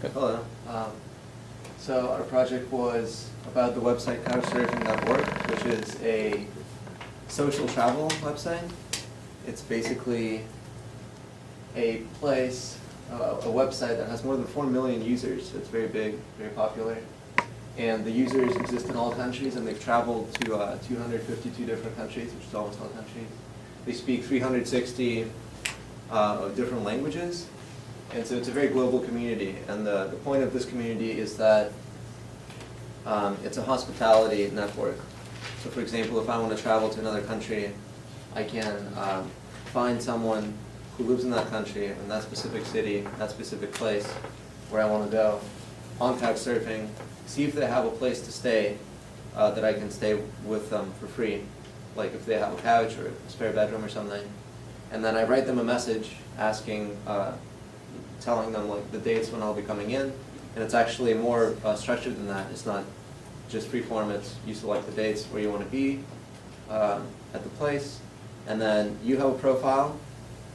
Hello. So our project was about the website couchsurfing.org, which is a social travel website. It's basically a place, a website that has more than 4 million users. So it's very big, very popular. And the users exist in all countries, and they've traveled to 252 different countries, which is almost all countries. They speak 360 different languages. And so it's a very global community, and the point of this community is that it's a hospitality network. So for example, if I want to travel to another country, I can find someone who lives in that country, in that specific city, that specific place where I want to go, on Couchsurfing, see if they have a place to stay that I can stay with them for free, like if they have a couch or a spare bedroom or something. And then I write them a message asking, telling them like the dates when I'll be coming in, and it's actually more structured than that. It's not just free form. It's you select the dates where you want to be at the place, and then you have a profile,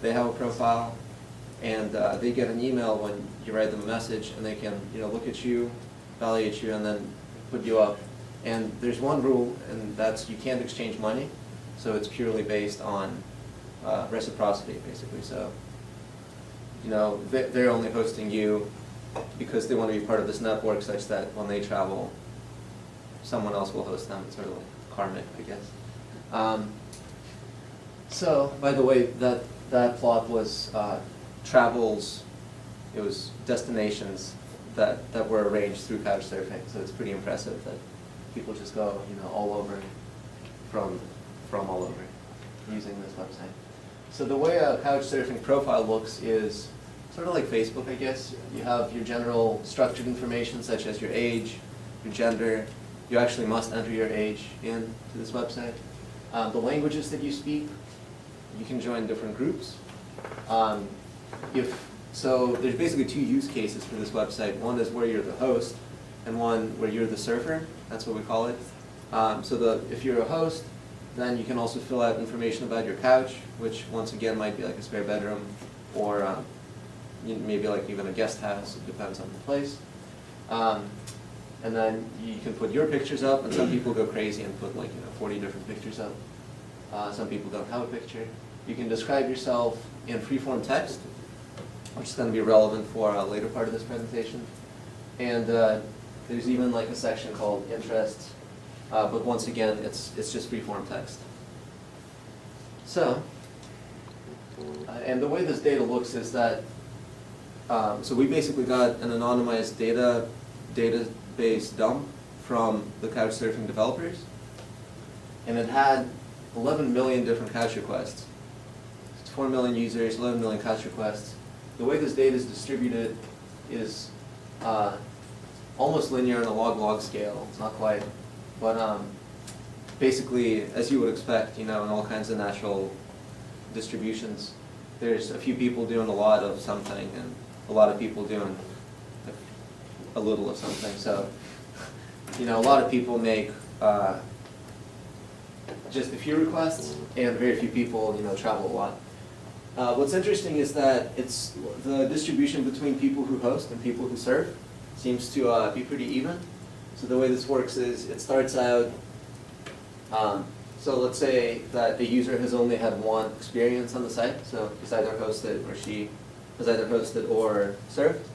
they have a profile, and they get an email when you write them a message, and they can look at you, validate you, and then put you up. And there's one rule, and that's you can't exchange money, so it's purely based on reciprocity, basically. So they're only hosting you because they want to be part of this network, such that when they travel, someone else will host them. It's sort of like karmic, I guess. So, by the way, that plot was travels. It was destinations that were arranged through Couchsurfing. So it's pretty impressive that people just go, all over, from all over, using this website. So the way a Couchsurfing profile looks is sort of like Facebook, I guess. You have your general structured information, such as your age, your gender. You actually must enter your age into this website. The languages that you speak, you can join different groups. So there's basically two use cases for this website. One is where you're the host, and one where you're the surfer. That's what we call it. If you're a host, then you can also fill out information about your couch, which once again might be like a spare bedroom, or maybe like even a guest house. It depends on the place. And then you can put your pictures up, and some people go crazy and put 40 different pictures up. Some people don't have a picture. You can describe yourself in free-form text, which is going to be relevant for a later part of this presentation. And there's even like a section called interests, but once again, it's just free-form text. So, and the way this data looks is that, so we basically got an anonymized database dump from the Couchsurfing developers, and it had 11 million different couch requests. It's 4 million users, 11 million couch requests. The way this data is distributed is almost linear on a log-log scale. It's not quite, but basically, as you would expect, in all kinds of natural distributions, there's a few people doing a lot of something and a lot of people doing a little of something. So, a lot of people make just a few requests, and very few people, travel a lot. What's interesting is that it's the distribution between people who host and people who serve seems to be pretty even. So the way this works is it starts out, so let's say that the user has only had one experience on the site, so he's either hosted or she has either hosted or served.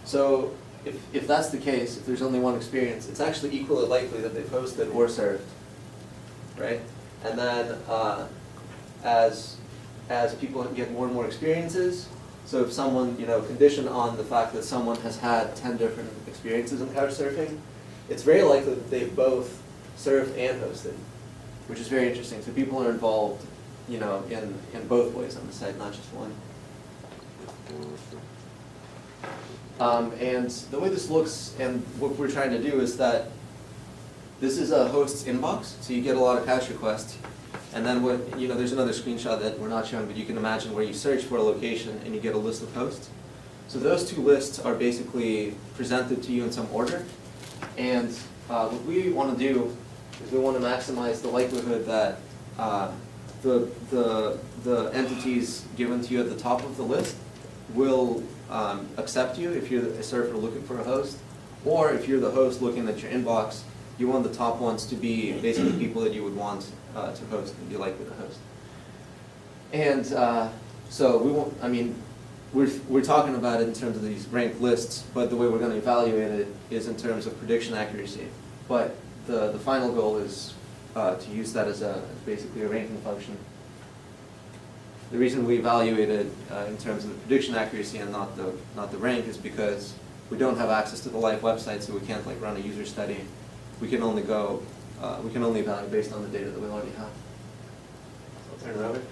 So if that's the case, if there's only one experience, it's actually equally likely that they've hosted or served, right? And then as people get more and more experiences, so if someone, conditioned on the fact that someone has had 10 different experiences in Couchsurfing, it's very likely that they've both served and hosted, which is very interesting. So people are involved, in both ways on the site, not just one. And the way this looks, and what we're trying to do is that this is a host's inbox, so you get a lot of couch requests. And then there's another screenshot that we're not showing, but you can imagine where you search for a location and you get a list of hosts. So those two lists are basically presented to you in some order. And what we want to do is we want to maximize the likelihood that the entities given to you at the top of the list will accept you if you're a surfer looking for a host, or if you're the host looking at your inbox, you want the top ones to be basically people that you would want to host, that you like with a host. And so we won't, I mean, we're talking about it in terms of these ranked lists, but the way we're going to evaluate it is in terms of prediction accuracy. But the final goal is to use that as basically a ranking function. The reason we evaluate it in terms of the prediction accuracy and not the rank is because we don't have access to the live website, so we can't like run a user study. We can only evaluate based on the data that we already have. So I'll turn it over.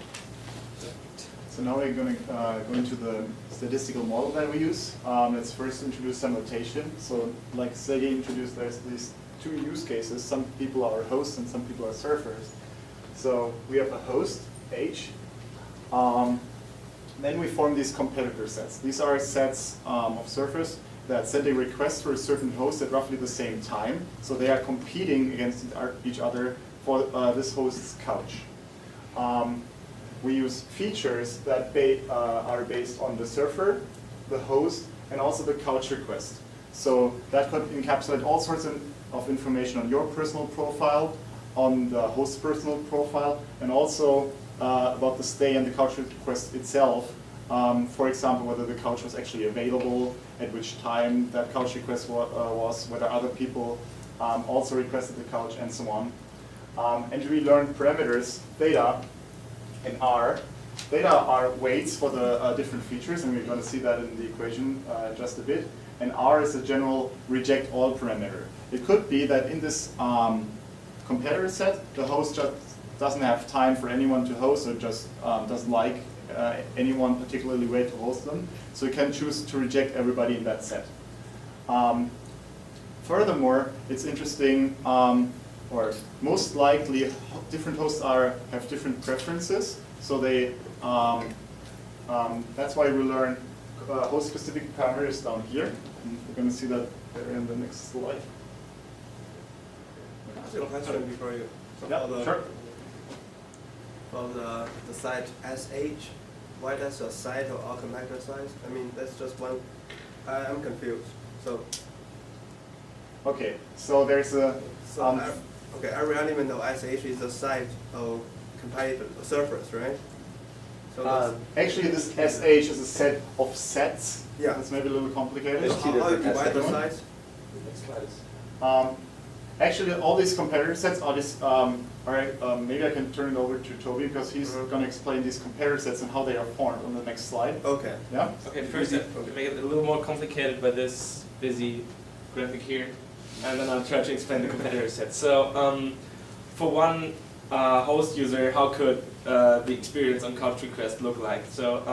So now we're going to go into the statistical model that we use. Let's first introduce some notation. So like Sergey introduced, there's these two use cases. Some people are hosts and some people are surfers. So we have a host, H. Then we form these competitor sets. These are sets of surfers that send a request for a certain host at roughly the same time. So they are competing against each other for this host's couch. We use features that are based on the surfer, the host, and also the couch request. So that could encapsulate all sorts of information on your personal profile, on the host's personal profile, and also about the stay and the couch request itself. For example, whether the couch was actually available, at which time that couch request was, whether other people also requested the couch, and so on. And we learned parameters, theta, and R. Theta are weights for the different features, and we're going to see that in the equation just a bit. And R is a general reject all parameter. It could be that in this competitor set, the host just doesn't have time for anyone to host, or just doesn't like anyone particularly way to host them. So you can choose to reject everybody in that set. Furthermore, it's interesting, or most likely, different hosts have different preferences. So they, that's why we learn host-specific parameters down here. And we're going to see that there in the next slide. Ask you a question before you. Yeah, sure. For the site SH, why does your site or our connector size? I mean, that's just one. I'm confused. So. Okay, so there's a. Okay, every element of SH is a site of compatible surfers, right? So actually, this SH is a set of sets. Yeah. It's maybe a little complicated. how you divide the sites? Actually, all these comparator sets are this. Maybe I can turn it over to Toby because he's going to explain these comparator sets and how they are formed on the next slide. Okay. Yeah. Okay. First, make it a little more complicated by this busy graphic here, and then I'll try to explain the competitor set. So, for one host user, how could the experience on couch request look like? So,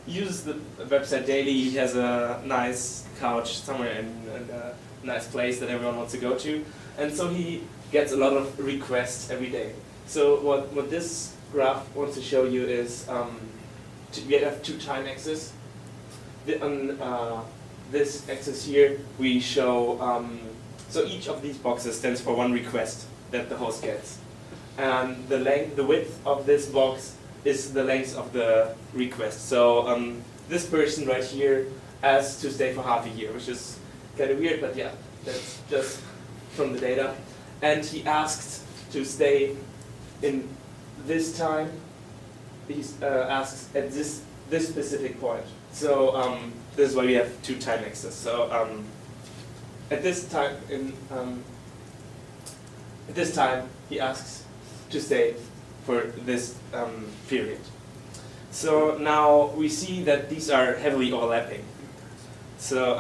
uses the website daily. He has a nice couch somewhere in a nice place that everyone wants to go to, and so he gets a lot of requests every day. So what this graph wants to show you is we have two time axes. On this axis here, we show so each of these boxes stands for one request that the host gets, and the width of this box is the length of the request. So this person right here asks to stay for half a year, which is kind of weird, but yeah, that's just from the data. And he asked to stay in this time. He asks at this specific point. So this is why we have two time axes. So at this time he asks to stay for this period. So now we see that these are heavily overlapping. So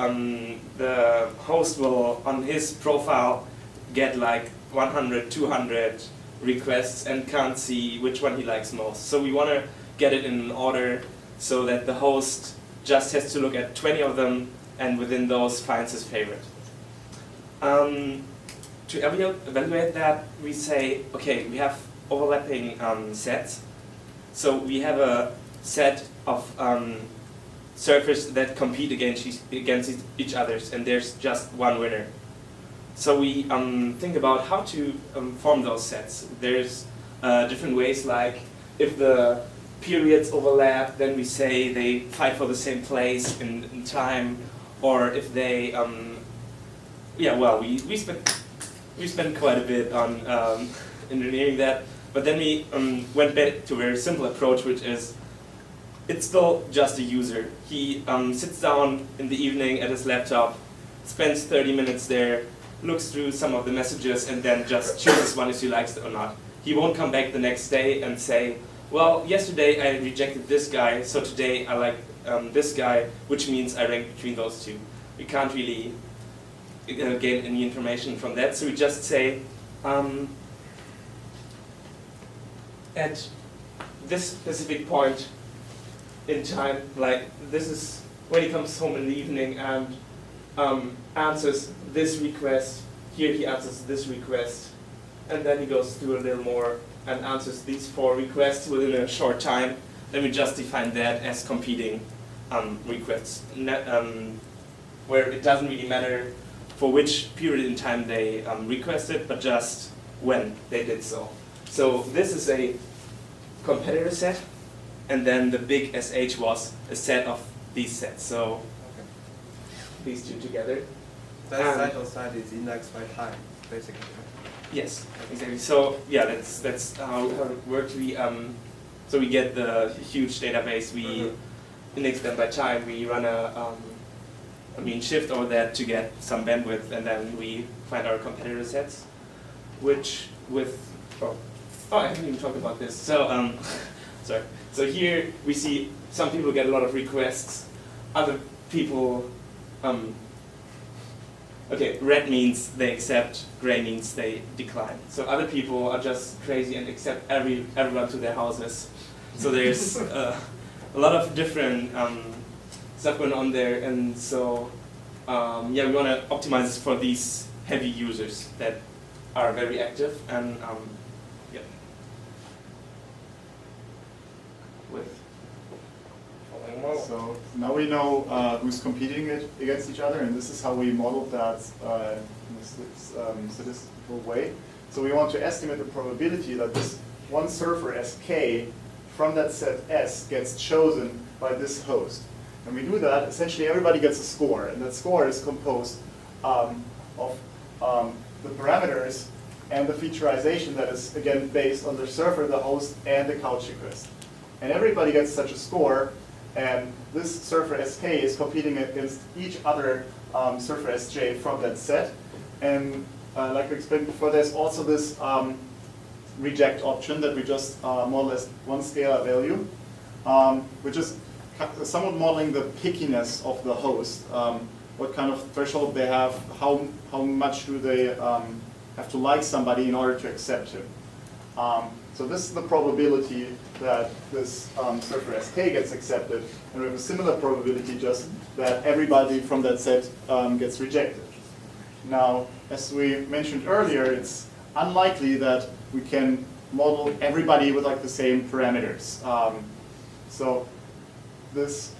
the host will, on his profile, get like 100, 200 requests and can't see which one he likes most. So we want to get it in an order so that the host just has to look at 20 of them and within those finds his favorite. To evaluate that, we say, okay, we have overlapping sets. So we have a set of surfers that compete against each other, and there's just one winner. So we think about how to form those sets. There's different ways, like if the periods overlap, then we say they fight for the same place in time, or if they, yeah, well, we spent quite a bit on engineering that, but then we went back to a very simple approach, which is, it's still just a user. He sits down in the evening at his laptop, spends 30 minutes there, looks through some of the messages, and then just chooses one if he likes it or not. He won't come back the next day and say, well, yesterday I rejected this guy, so today I like this guy, which means I rank between those two. We can't really gain any information from that, so we just say, at this specific point in time, like this is when he comes home in the evening and answers this request, here he answers this request, and then he goes through a little more and answers these 4 requests within a short time. Then we just define that as competing requests, where it doesn't really matter for which period in time they requested, but just when they did so. So this is a competitor set, and then the big SH was a set of these sets. So these two together. That side is indexed by time, basically. Yes, exactly. So yeah, that's how it works. So we get the huge database. We index them by time. We run a shift over that to get some bandwidth, and then we find our competitor sets, which with I haven't even talked about this. So sorry. So here we see some people get a lot of requests. Other people. Okay, red means they accept, gray means they decline. So other people are just crazy and accept everyone to their houses. So there's a lot of different stuff going on there, and so yeah, we want to optimize this for these heavy users that are very active, and yeah, with following model. So now we know who's competing against each other, and this is how we modeled that in this statistical way. So we want to estimate the probability that this one surfer Sk from that set S gets chosen by this host. And we do that, essentially everybody gets a score, and that score is composed of the parameters and the featureization that is, again, based on the surfer, the host, and the couch request. And everybody gets such a score, and this surfer Sk is competing against each other surfer Sj from that set. And like we explained before, there's also this reject option that we just model as one scalar value, which is somewhat modeling the pickiness of the host, what kind of threshold they have, how much do they have to like somebody in order to accept him. So this is the probability that this surfer Sk gets accepted, and we have a similar probability just that everybody from that set gets rejected. Now, as we mentioned earlier, it's unlikely that we can model everybody with like the same parameters. So this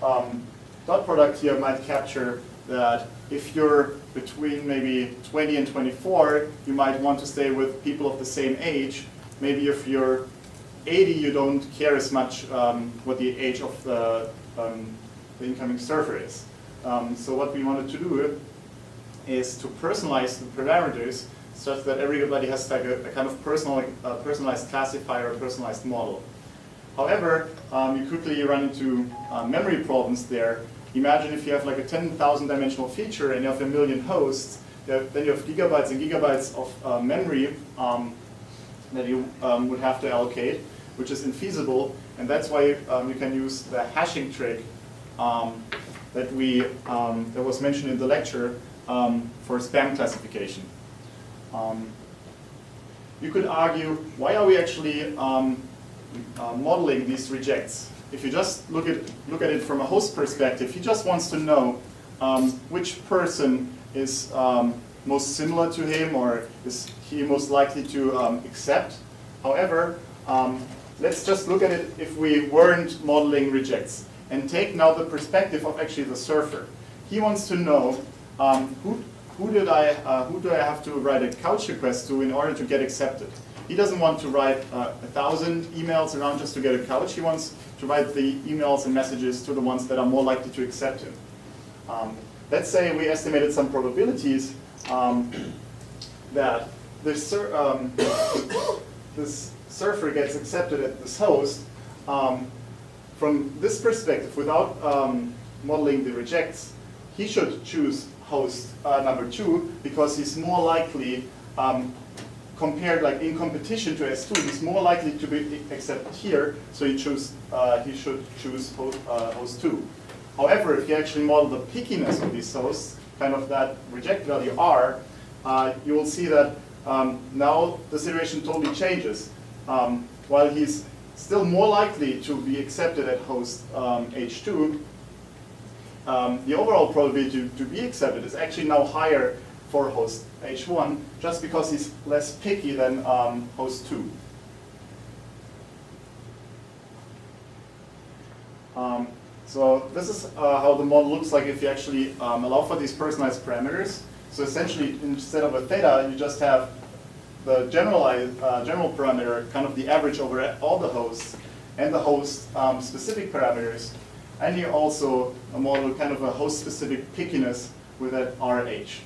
dot product here might capture that if you're between maybe 20 and 24, you might want to stay with people of the same age. Maybe if you're 80, you don't care as much what the age of the incoming surfer is. So what we wanted to do is to personalize the parameters such that everybody has like a kind of personalized classifier or personalized model. However, you quickly run into memory problems there. Imagine if you have like a 10,000 dimensional feature and you have 1 million hosts, then you have gigabytes and gigabytes of memory that you would have to allocate, which is infeasible, and that's why you can use the hashing trick that was mentioned in the lecture for spam classification. You could argue, why are we actually modeling these rejects? If you just look at it from a host perspective, he just wants to know which person is most similar to him, or is he most likely to accept. However, let's just look at it if we weren't modeling rejects, and take now the perspective of actually the surfer. He wants to know who do I have to write a couch request to in order to get accepted. He doesn't want to write 1,000 emails around just to get a couch. He wants to write the emails and messages to the ones that are more likely to accept him. Let's say we estimated some probabilities that this surfer gets accepted at this host. From this perspective, without modeling the rejects, he should choose host number 2 because he's more likely, compared like in competition to S2, he's more likely to be accepted here, so he should choose host 2. However, if you actually model the pickiness of these hosts, kind of that reject value R, you will see that now the situation totally changes. While he's still more likely to be accepted at host H2, the overall probability to be accepted is actually now higher for host H1, just because he's less picky than host 2. So this is how the model looks like if you actually allow for these personalized parameters. So essentially, instead of a theta, you just have the general parameter, kind of the average over all the hosts, and the host specific parameters. And you also model kind of a host-specific pickiness with that RH.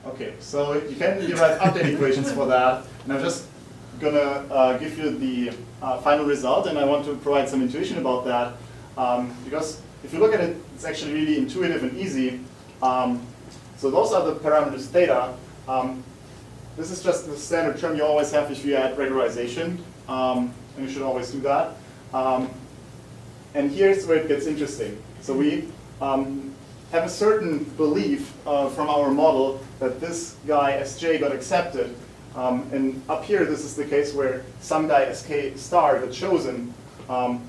Okay, so you can derive update equations for that. And I'm just going to give you the final result, and I want to provide some intuition about that. Because if you look at it, it's actually really intuitive and easy. So those are the parameters theta. This is just the standard term you always have if you add regularization. And you should always do that. And here's where it gets interesting. So we have a certain belief from our model that this guy Sj got accepted. And up here, this is the case where some guy Sk star got chosen.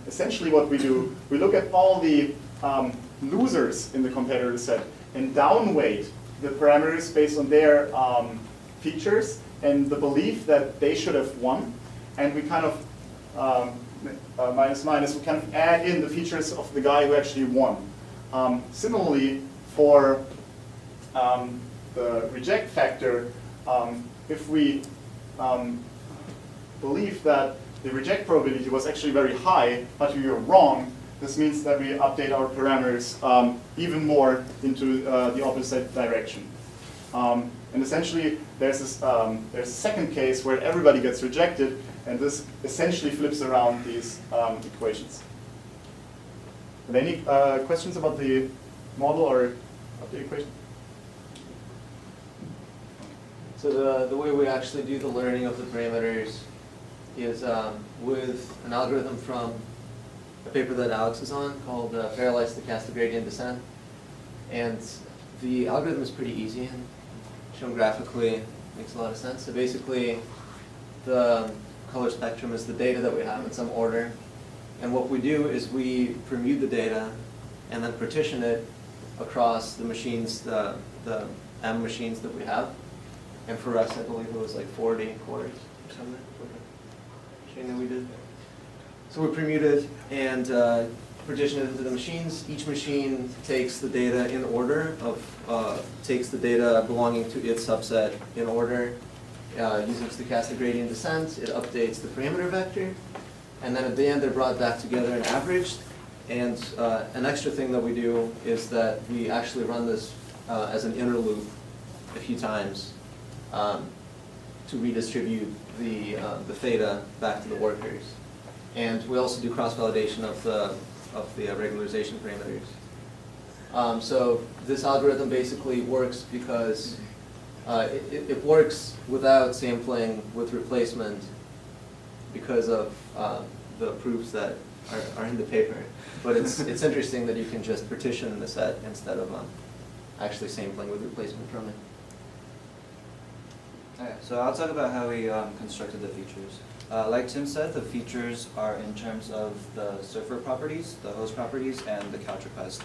Essentially what we do, we look at all the losers in the competitor set and downweight the parameters based on their features and the belief that they should have won. And we kind of, minus minus, we kind of add in the features of the guy who actually won. Similarly, for the reject factor, if we believe that the reject probability was actually very high, but we were wrong, this means that we update our parameters even more into the opposite direction. And essentially, there's a second case where everybody gets rejected, and this essentially flips around these equations. Are there any questions about the model or of the equation? So the way we actually do the learning of the parameters is with an algorithm from a paper that Alex is on called Parallel Stochastic Gradient Descent. And the algorithm is pretty easy and shown graphically makes a lot of sense. So basically, the color spectrum is the data that we have in some order. And what we do is we permute the data and then partition it across the machines, the M machines that we have. And for us, I believe it was like 40 cores or something for the machine that we did. So we permute it and partition it into the machines. Each machine takes the data in order takes the data belonging to its subset in order. Using stochastic gradient descent, it updates the parameter vector. And then at the end, they're brought back together and averaged. And an extra thing that we do is that we actually run this as an inner loop a few times to redistribute the theta back to the workers. And we also do cross-validation of the regularization parameters. So this algorithm basically works because it works without sampling with replacement because of the proofs that are in the paper. But it's interesting that you can just partition the set instead of actually sampling with replacement from it. Okay, so I'll talk about how we constructed the features. Like Tim said, the features are in terms of the surfer properties, the host properties, and the couch request.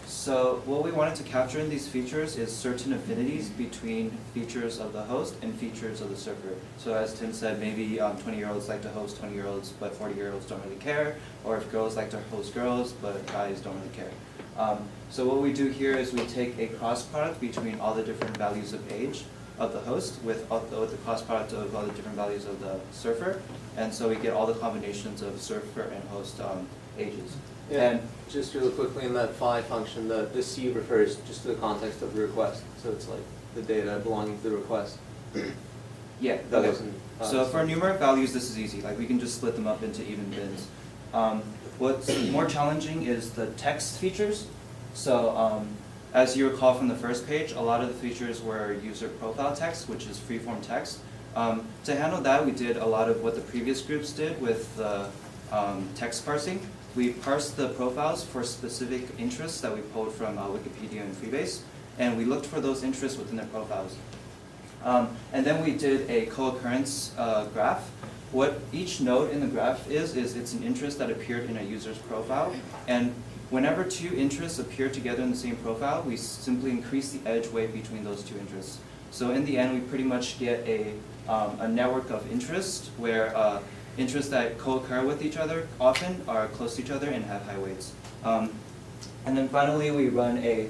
So what we wanted to capture in these features is certain affinities between features of the host and features of the surfer. So as Tim said, maybe 20-year-olds like to host 20-year-olds, but 40-year-olds don't really care. Or if girls like to host girls, but guys don't really care. So what we do here is we take a cross product between all the different values of age of the host with the cross product of all the different values of the surfer, and so we get all the combinations of surfer and host ages. And just really quickly in that phi function, the C refers just to the context of the request. So it's like the data belonging to the request. Yeah, That okay. wasn't, So for numeric values, this is easy. Like we can just split them up into even bins. What's more challenging is the text features. So as you recall from the first page, a lot of the features were user profile text, which is freeform text. To handle that, we did a lot of what the previous groups did with the text parsing. We parsed the profiles for specific interests that we pulled from Wikipedia and Freebase, and we looked for those interests within their profiles. And then we did a co-occurrence graph. What each node in the graph is it's an interest that appeared in a user's profile, and whenever two interests appear together in the same profile, we simply increase the edge weight between those two interests. So in the end, we pretty much get a network of interest where interests that co-occur with each other often are close to each other and have high weights. And then finally, we run a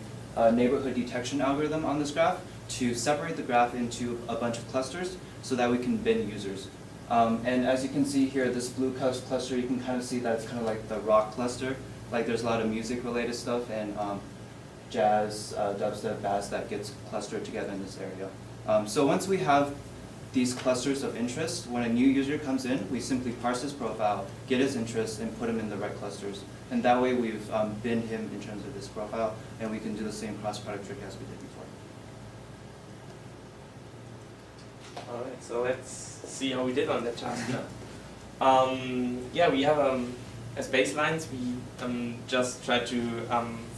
neighborhood detection algorithm on this graph to separate the graph into a bunch of clusters so that we can bin users. And as you can see here, this blue cluster, you can kind of see that it's kind of like the rock cluster. Like there's a lot of music related stuff and jazz, dubstep, bass that gets clustered together in this area. So once we have these clusters of interest, when a new user comes in, we simply parse his profile, get his interests, and put him in the right clusters. And that way we've binned him in terms of this profile, and we can do the same cross-product trick as we did before. Alright, so let's see how we did on that task now. Yeah, we have as baselines, we just try to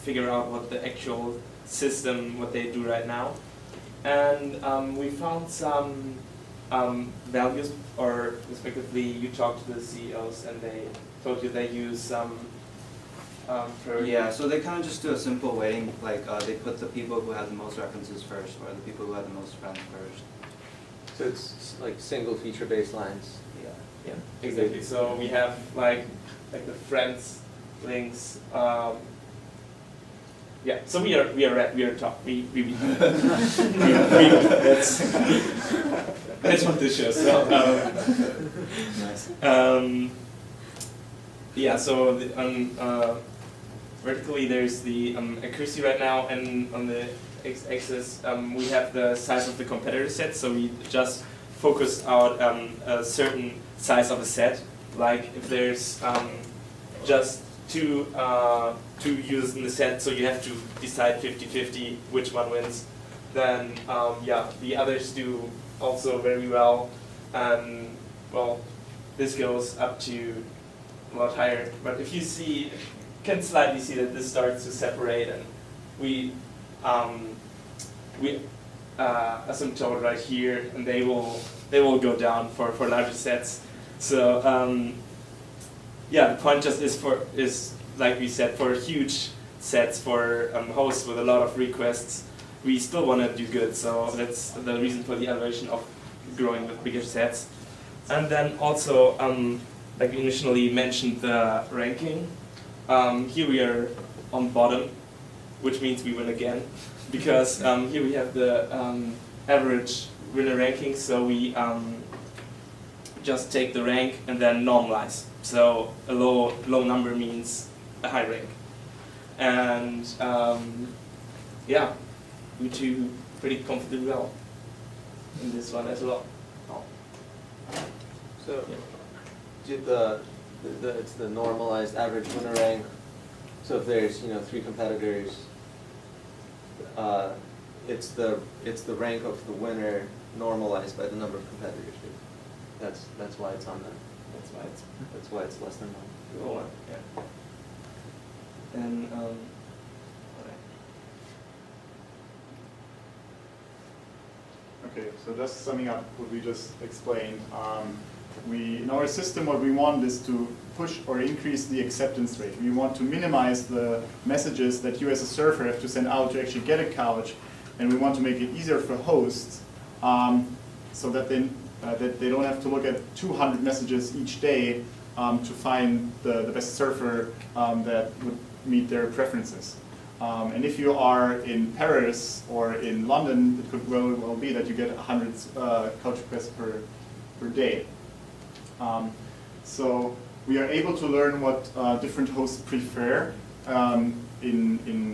figure out what the actual system, what they do right now. And we found some values, or respectively, you talked to the CEOs and they told you they use some priority. Yeah, so they kind of just do a simple weighting, like they put the people who have the most references first, or the people who have the most friends first. So it's like single feature baselines. Yeah, exactly. So we have like the friends links. Yeah. So we are top. We that's what this shows. So Nice. Yeah. So vertically there's the accuracy right now, and on the x-axis we have the size of the competitor set. So we just focus out a certain size of a set. Like if there's just two users in the set, so you have to decide 50-50 which one wins. Then yeah, the others do also very well, and well, this goes up to a lot higher. But if you see, can slightly see that this starts to separate, and we asymptote right here, and they will go down for larger sets. So yeah, the point just is like we said, for huge sets, for hosts with a lot of requests, we still want to do good. So that's the reason for the evaluation of growing with bigger sets. And then also, like we initially mentioned, the ranking. Here we are on bottom, which means we win again, because here we have the average winner ranking. So we just take the rank and then normalize. So a low number means a high rank. And yeah, we do pretty comfortably well in this one as well. So did it's the normalized average winner rank. So if there's 3 competitors, it's the rank of the winner normalized by the number of competitors. That's why it's on that. That's why it's less than 1. Lower, yeah. Then Okay, so just summing up what we just explained. In our system, what we want is to push or increase the acceptance rate. We want to minimize the messages that you as a surfer have to send out to actually get a couch, and we want to make it easier for hosts so that they don't have to look at 200 messages each day to find the best surfer that would meet their preferences. And if you are in Paris or in London, it could well be that you get 100 couch requests per day. So we are able to learn what different hosts prefer in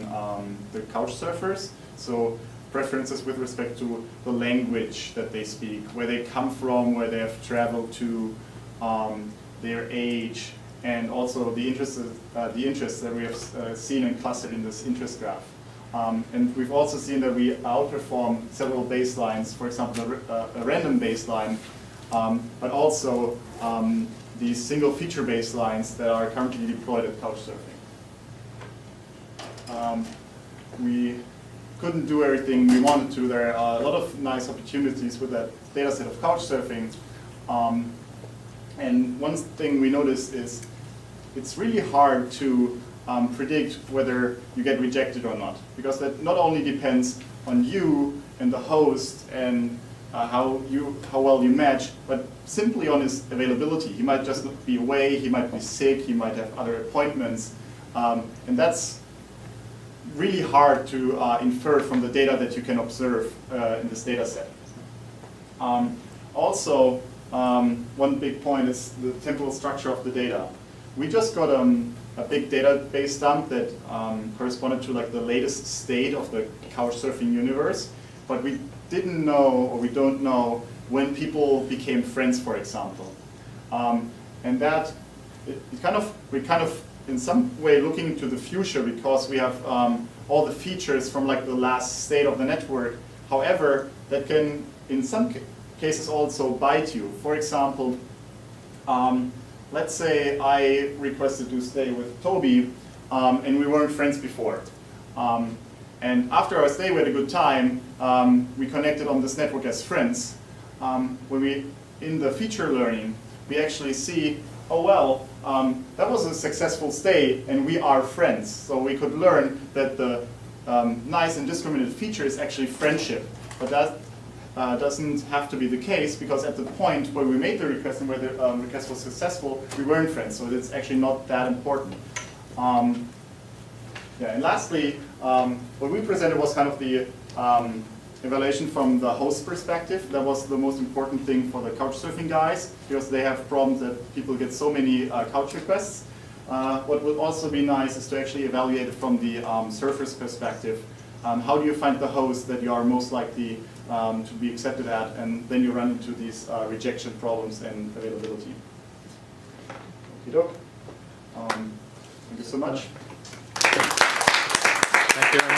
the couch surfers. So preferences with respect to the language that they speak, where they come from, where they have traveled to, their age, and also the interests that we have seen and clustered in this interest graph. And we've also seen that we outperform several baselines, for example, a random baseline, but also these single feature baselines that are currently deployed at Couchsurfing. We couldn't do everything we wanted to. There are a lot of nice opportunities with that data set of Couchsurfing. And one thing we noticed is it's really hard to predict whether you get rejected or not, because that not only depends on you and the host and how well you match, but simply on his availability. He might just be away, he might be sick, he might have other appointments, and that's really hard to infer from the data that you can observe in this data set. Also, one big point is the temporal structure of the data. We just got a big database dump that corresponded to like the latest state of the Couchsurfing universe, but we didn't know, or we don't know, when people became friends, for example. And that, we're kind of in some way looking into the future because we have all the features from like the last state of the network. However, that can, in some cases, also bite you. For example, let's say I requested to stay with Toby, and we weren't friends before. And after our stay, we had a good time. We connected on this network as friends. When we, in the feature learning, we actually see, oh well, that was a successful stay, and we are friends. So we could learn that the nice and discriminated feature is actually friendship. But that doesn't have to be the case, because at the point where we made the request and where the request was successful, we weren't friends. So it's actually not that important. Yeah, and lastly, what we presented was kind of the evaluation from the host perspective. That was the most important thing for the Couchsurfing guys, because they have problems that people get so many couch requests. What would also be nice is to actually evaluate it from the surfer's perspective. How do you find the host that you are most likely to be accepted at, and then you run into these rejection problems and availability. Okey-doke. Thank you so much. Thank you very much.